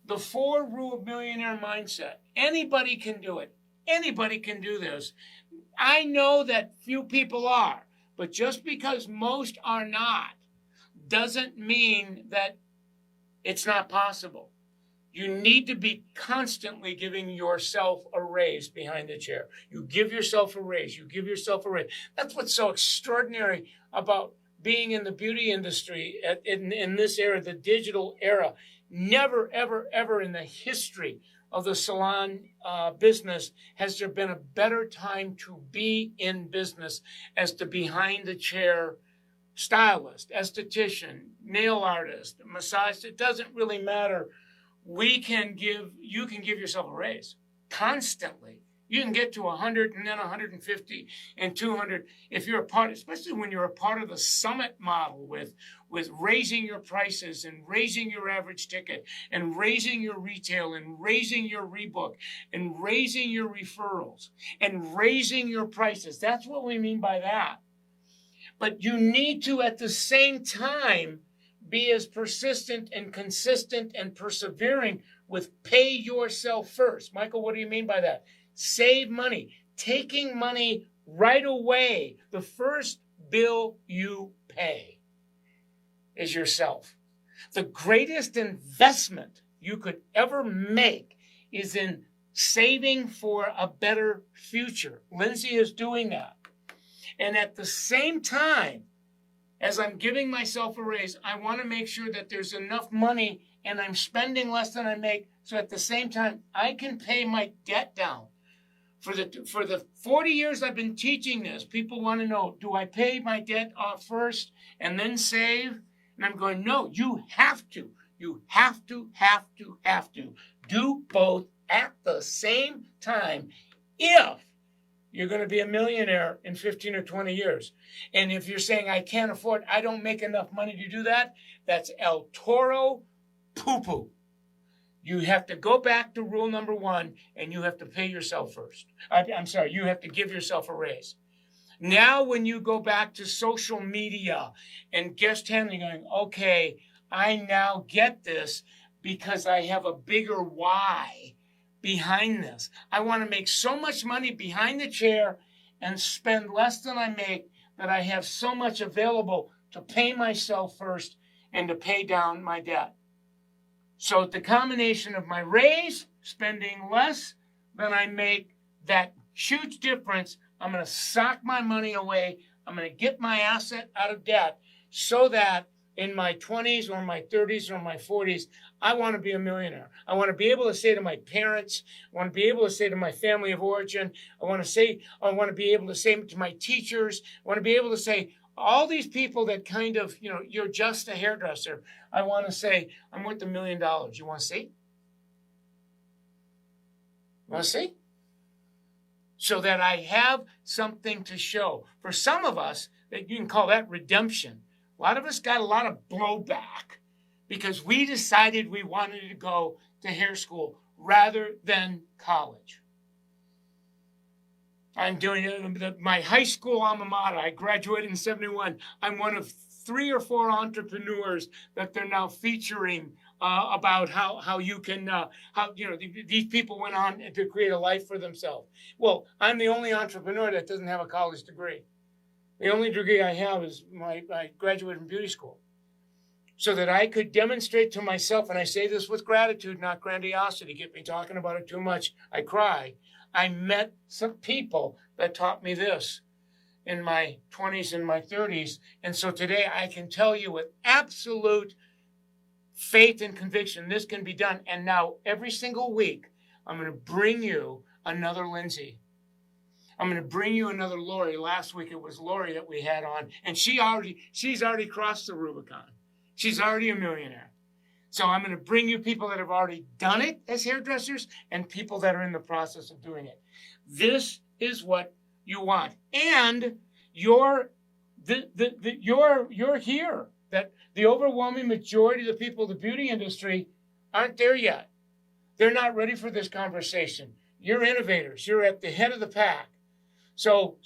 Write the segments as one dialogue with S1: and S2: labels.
S1: The 4 Rule Millionaire Mindset. Anybody can do it. Anybody can do this. I know that few people are, but just because most are not doesn't mean that it's not possible. You need to be constantly giving yourself a raise behind the chair. You give yourself a raise. You give yourself a raise. That's what's so extraordinary about being in the beauty industry in this era, the digital era. Never, ever, ever in the history of the salon business has there been a better time to be in business as the behind the chair stylist, esthetician, nail artist, massage. It doesn't really matter. You can give yourself a raise constantly. You can get to 100 and then 150 and 200 if you're a part, especially when you're a part of the summit model with raising your prices and raising your average ticket and raising your retail and raising your rebook and raising your referrals and raising your prices. That's what we mean by that. But you need to, at the same time, be as persistent and consistent and persevering with pay yourself first. Michael, what do you mean by that? Save money. Taking money right away. The first bill you pay is yourself. The greatest investment you could ever make is in saving for a better future. Lindsay is doing that. And at the same time, as I'm giving myself a raise, I want to make sure that there's enough money and I'm spending less than I make. So at the same time, I can pay my debt down. For the 40 years I've been teaching this, people want to know, do I pay my debt off first and then save? And I'm going, no, you have to. You have to do both at the same time if you're going to be a millionaire in 15 or 20 years. And if you're saying, I can't afford, I don't make enough money to do that, that's El Toro poo-poo. You have to go back to rule number 1, and you have to pay yourself first. You have to give yourself a raise. Now, when you go back to social media and guest handling, going, okay, I now get this because I have a bigger why behind this. I want to make so much money behind the chair and spend less than I make that I have so much available to pay myself first and to pay down my debt. So the combination of my raise, spending less than I make, that huge difference, I'm going to sock my money away. I'm going to get my asset out of debt so that in my 20s or my 30s or my 40s, I want to be a millionaire. I want to be able to say to my parents, I want to be able to say to my family of origin, I want to be able to say to my teachers, I want to be able to say, all these people that kind of, you're just a hairdresser. I want to say, I'm worth $1 million. You want to see? You want to see? So that I have something to show. For some of us, that you can call that redemption. A lot of us got a lot of blowback because we decided we wanted to go to hair school rather than college. I'm doing my high school alma mater. I graduated in 71. I'm one of 3 or 4 entrepreneurs that they're now featuring about how you can, these people went on to create a life for themselves. Well, I'm the only entrepreneur that doesn't have a college degree. The only degree I have is I graduated from beauty school. So that I could demonstrate to myself, and I say this with gratitude, not grandiosity, get me talking about it too much, I cry. I met some people that taught me this in my 20s and my 30s. And so today I can tell you with absolute faith and conviction, this can be done. And now every single week, I'm going to bring you another Lindsay. I'm going to bring you another Lori. Last week it was Lori that we had on, and she's already crossed the Rubicon. She's already a millionaire. So I'm going to bring you people that have already done it as hairdressers and people that are in the process of doing it. This is what you want. And you're here. That the overwhelming majority of the people in the beauty industry aren't there yet. They're not ready for this conversation. You're innovators. You're at the head of the pack. So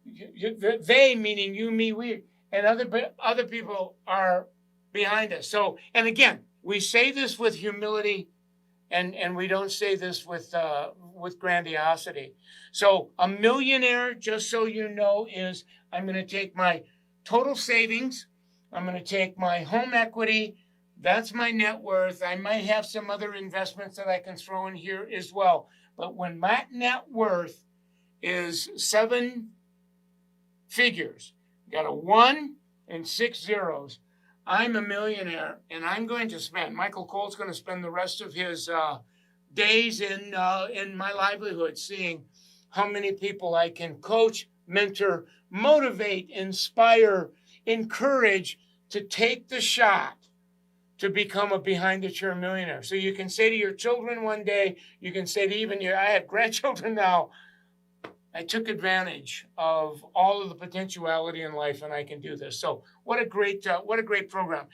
S1: they, meaning you, me, we, and other people are behind us. So, and again, we say this with humility and we don't say this with grandiosity. So a millionaire, just so you know, is I'm going to take my total savings, I'm going to take my home equity. That's my net worth. I might have some other investments that I can throw in here as well. But when my net worth is 7 figures, got a 1 and 6 zeros, I'm a millionaire, and I'm going to spend, Michael Cole's going to spend the rest of his days in my livelihood seeing how many people I can coach, mentor, motivate, inspire, encourage to take the shot to become a behind-the-chair millionaire. So you can say to your children one day, you can say to even I have grandchildren now, I took advantage of all of the potentiality in life, and I can do this. So what a great program.